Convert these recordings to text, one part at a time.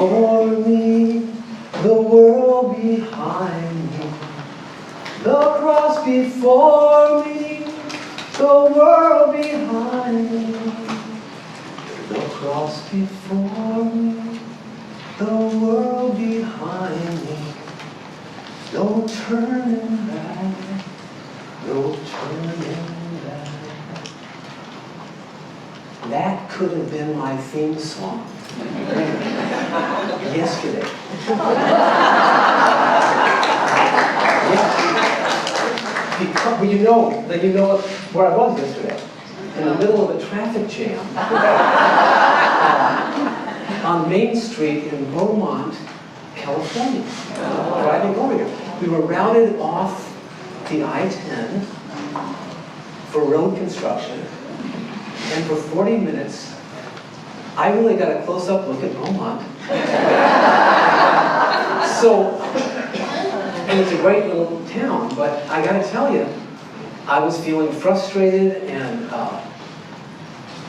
before me, the world behind me. The cross before me, the world behind me. The cross before me, the world behind me. No turning back, no turning back. That could have been my theme song yesterday. Yeah. Well, you know where I was yesterday. In the middle of a traffic jam on Main Street in Beaumont, California. Driving over here. We were routed off the I-10 for road construction. And for 40 minutes, I really got a close-up look at Beaumont. And it's a great little town, but I gotta tell you, I was feeling frustrated and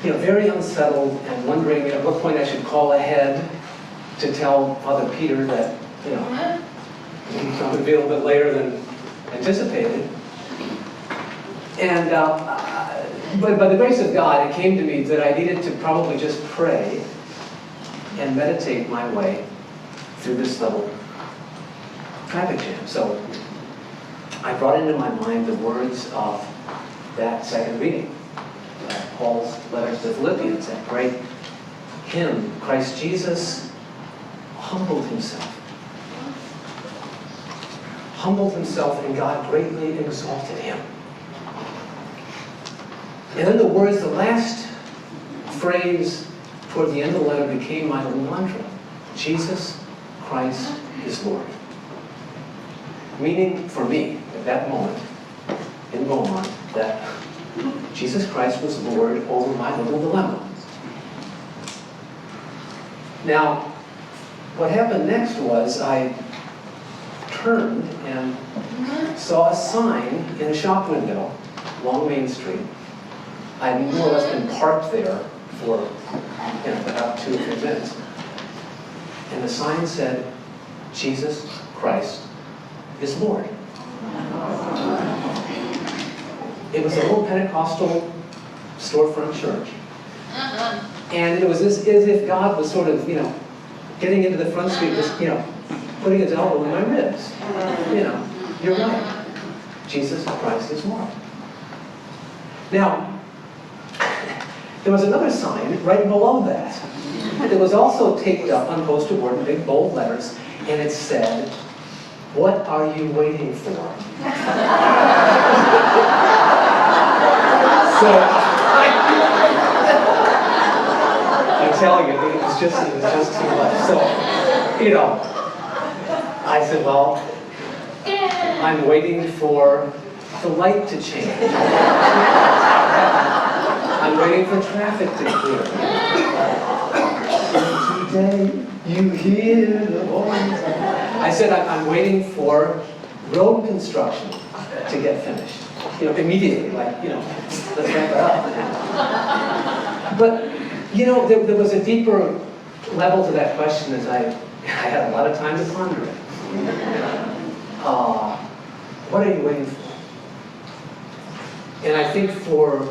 very unsettled and wondering at what point I should call ahead to tell Father Peter that, I'm going to be a little bit later than anticipated. And but by the grace of God, it came to me that I needed to probably just pray and meditate my way through this little traffic jam. So I brought into my mind the words of that second reading, Paul's letter to the Philippians, that great hymn, Christ Jesus humbled himself. Humbled himself, and God greatly exalted him. And then the words, the last phrase toward the end of the letter became my little mantra. Jesus Christ is Lord. Meaning for me, at that moment, in Beaumont, that Jesus Christ was Lord over my little dilemma. Now, what happened next was I turned and saw a sign in a shop window along Main Street. I had more or less been parked there for about 2 or 3 minutes. And the sign said, Jesus Christ is Lord. It was a little Pentecostal storefront church. And it was as if God was sort of, getting into the front street, just, putting his elbow in my ribs. You're right. Jesus Christ is Lord. Now, there was another sign right below that. It was also taped up on poster board in big bold letters, and it said, "What are you waiting for?" So, I'm telling you, it was just too much. So, I said, well, I'm waiting for the light to change. I'm waiting for traffic to clear. Today you hear the voice. I said, I'm waiting for road construction to get finished. Immediately, let's wrap it up. But, there was a deeper level to that question as I had a lot of time to ponder it. What are you waiting for? And I think for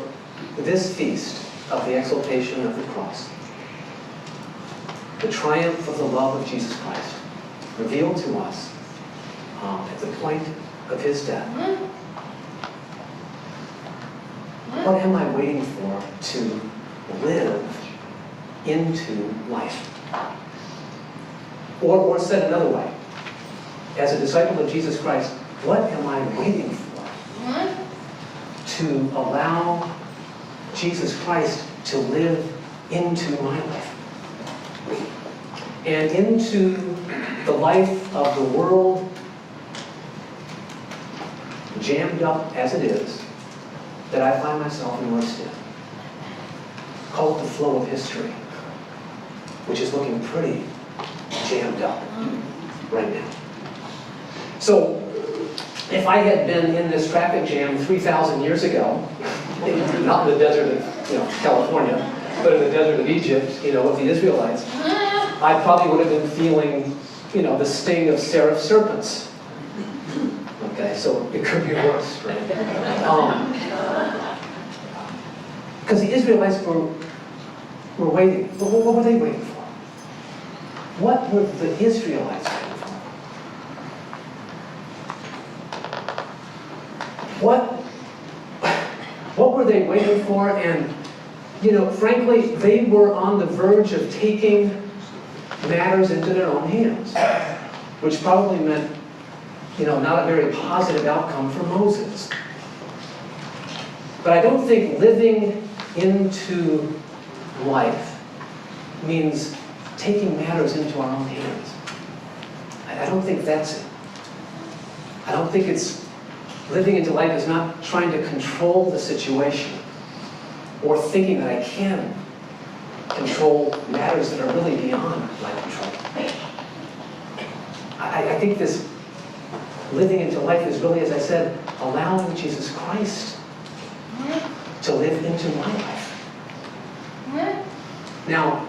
this feast of the Exaltation of the Cross, the triumph of the love of Jesus Christ, revealed to us at the point of his death, what am I waiting for to live into life? Or said another way, as a disciple of Jesus Christ, what am I waiting for to allow Jesus Christ to live into my life? And into the life of the world, jammed up as it is, that I find myself immersed in. Call it the flow of history, which is looking pretty jammed up right now. So, if I had been in this traffic jam 3,000 years ago, not in the desert of California, but in the desert of Egypt, with the Israelites, I probably would have been feeling, the sting of seraph serpents. Okay, so it could be worse, right? Because the Israelites were waiting. What were they waiting for? What were the Israelites waiting for? What were they waiting for? And, frankly, they were on the verge of taking matters into their own hands, which probably meant, not a very positive outcome for Moses. But I don't think living into life means taking matters into our own hands. I don't think that's it. I don't think it's living into life is not trying to control the situation or thinking that I can control matters that are really beyond my control. I think this living into life is really, as I said, allowing Jesus Christ to live into my life. Now,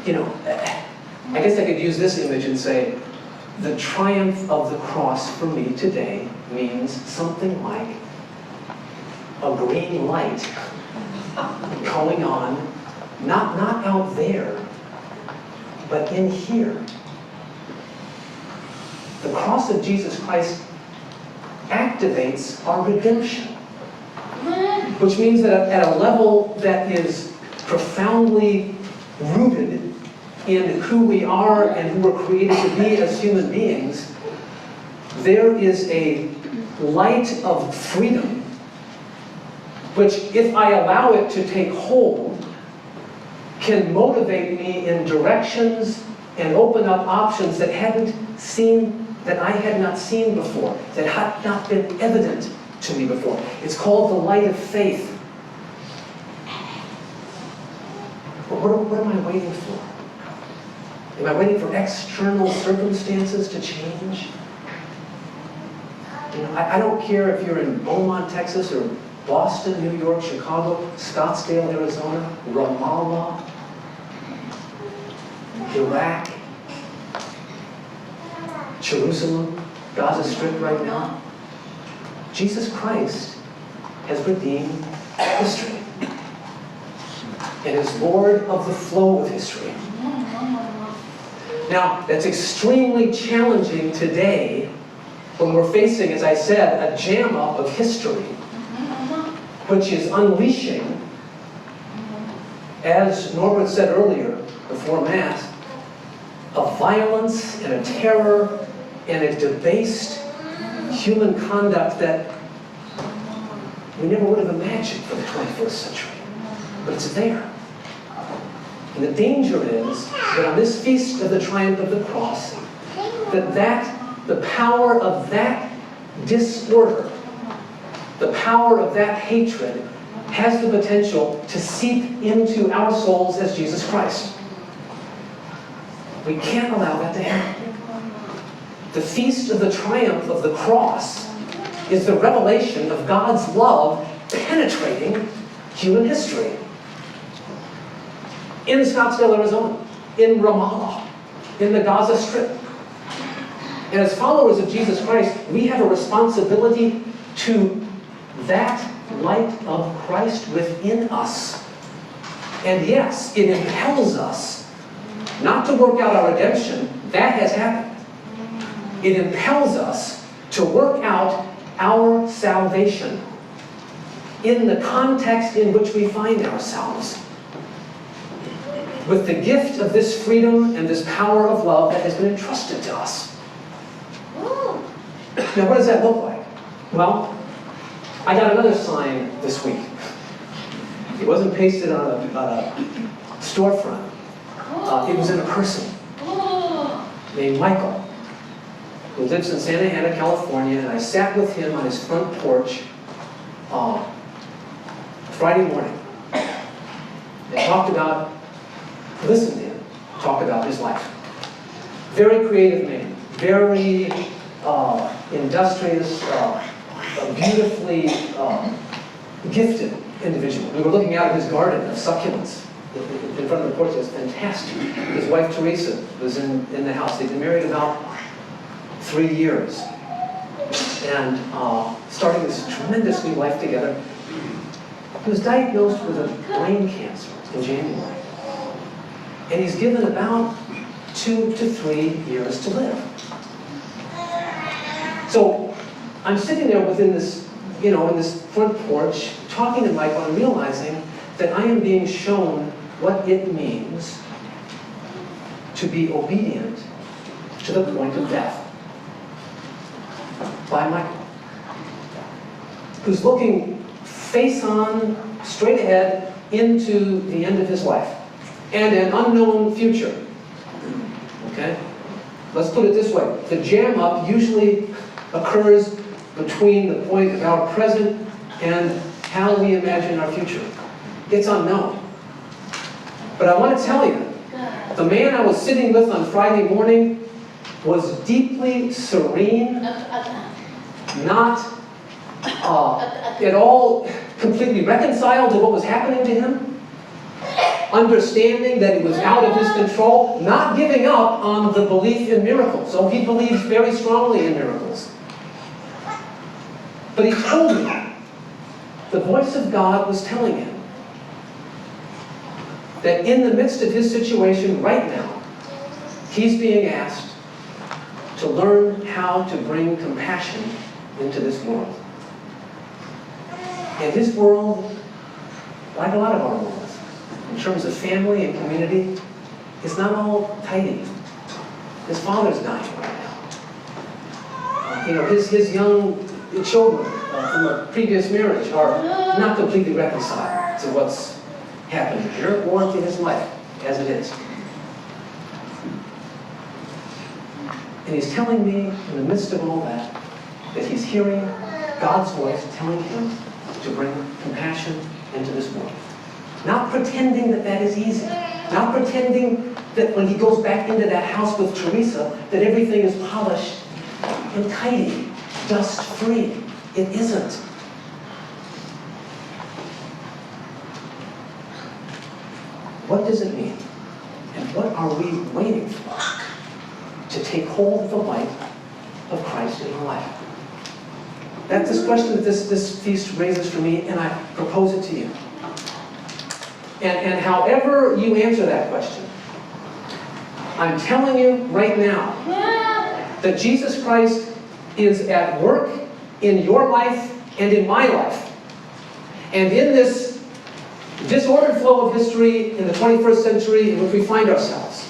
I guess I could use this image and say, the triumph of the cross for me today means something like a green light going on, not out there, but in here. The cross of Jesus Christ activates our redemption, which means that at a level that is profoundly rooted in who we are and who we're created to be as human beings, there is a light of freedom, which, if I allow it to take hold, can motivate me in directions and open up options that I had not seen before, that had not been evident to me before. It's called the light of faith. But what am I waiting for? Am I waiting for external circumstances to change? I don't care if you're in Beaumont, Texas, or Boston, New York, Chicago, Scottsdale, Arizona, Ramallah, Iraq, Jerusalem, Gaza Strip right now. Jesus Christ has redeemed history and is Lord of the flow of history. Now, that's extremely challenging today when we're facing, as I said, a jam-up of history, which is unleashing, as Norbert said earlier before Mass, a violence and a terror and a debased human conduct that we never would have imagined for the 21st century. But it's there. And the danger is that on this feast of the triumph of the cross, the power of that disorder, the power of that hatred, has the potential to seep into our souls as Jesus Christ. We can't allow that to happen. The feast of the triumph of the cross is the revelation of God's love penetrating human history. In Scottsdale, Arizona, in Ramallah, in the Gaza Strip. And as followers of Jesus Christ, we have a responsibility to that light of Christ within us. And yes, it impels us not to work out our redemption. That has happened. It impels us to work out our salvation in the context in which we find ourselves, with the gift of this freedom and this power of love that has been entrusted to us. Now, what does that look like? Well, I got another sign this week. It wasn't pasted on a storefront. It was in a person named Michael, who lives in Santa Ana, California, and I sat with him on his front porch Friday morning and listened to him talk about his life. Very creative man, very industrious, beautifully gifted individual. We were looking out at his garden of succulents in front of the porch. It's fantastic. His wife Teresa was in the house. They'd been married about 3 years. And starting this tremendous new life together. He was diagnosed with a brain cancer in January. And he's given about 2 to 3 years to live. So I'm sitting there within this, in this front porch, talking to Michael and realizing that I am being shown what it means to be obedient to the point of death by Michael, who's looking face on, straight ahead, into the end of his life and an unknown future. Okay? Let's put it this way. The jam up usually occurs between the point of our present and how we imagine our future. It's unknown. But I want to tell you, the man I was sitting with on Friday morning was deeply serene, not at all completely reconciled to what was happening to him, understanding that it was out of his control, not giving up on the belief in miracles. So he believes very strongly in miracles. But he told me, the voice of God was telling him that in the midst of his situation right now, he's being asked to learn how to bring compassion into this world. And his world, like a lot of our worlds, in terms of family and community, is not all tidy. His father's dying right now. His young children from a previous marriage are not completely reconciled to what's happening here or to his life as it is. And he's telling me in the midst of all that he's hearing God's voice telling him to bring compassion into this world. Not pretending that is easy. Not pretending that when he goes back into that house with Teresa, that everything is polished and tidy, dust-free. It isn't. What does it mean? And what are we waiting for to take hold of the light of Christ in our life? That's this question that this feast raises for me, and I propose it to you. And however you answer that question, I'm telling you right now that Jesus Christ is at work in your life and in my life. And in this disordered flow of history in the 21st century in which we find ourselves.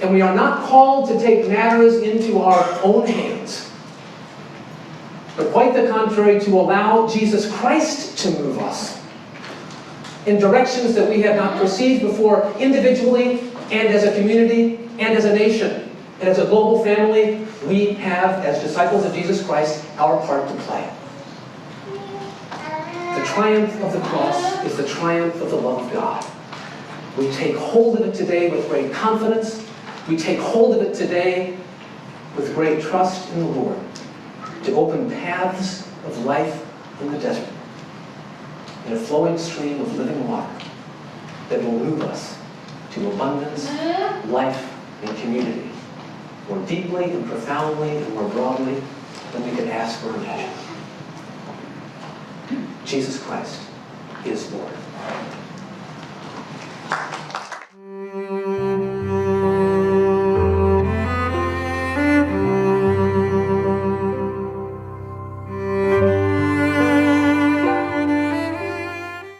And we are not called to take matters into our own hands, but quite the contrary, to allow Jesus Christ to move us in directions that we have not perceived before, individually and as a community and as a nation. And as a global family, we have, as disciples of Jesus Christ, our part to play. The triumph of the cross is the triumph of the love of God. We take hold of it today with great confidence. We take hold of it today with great trust in the Lord to open paths of life in the desert, in a flowing stream of living water that will move us to abundance, life, and community, more deeply and profoundly and more broadly than we could ask or imagine. Jesus Christ is Lord.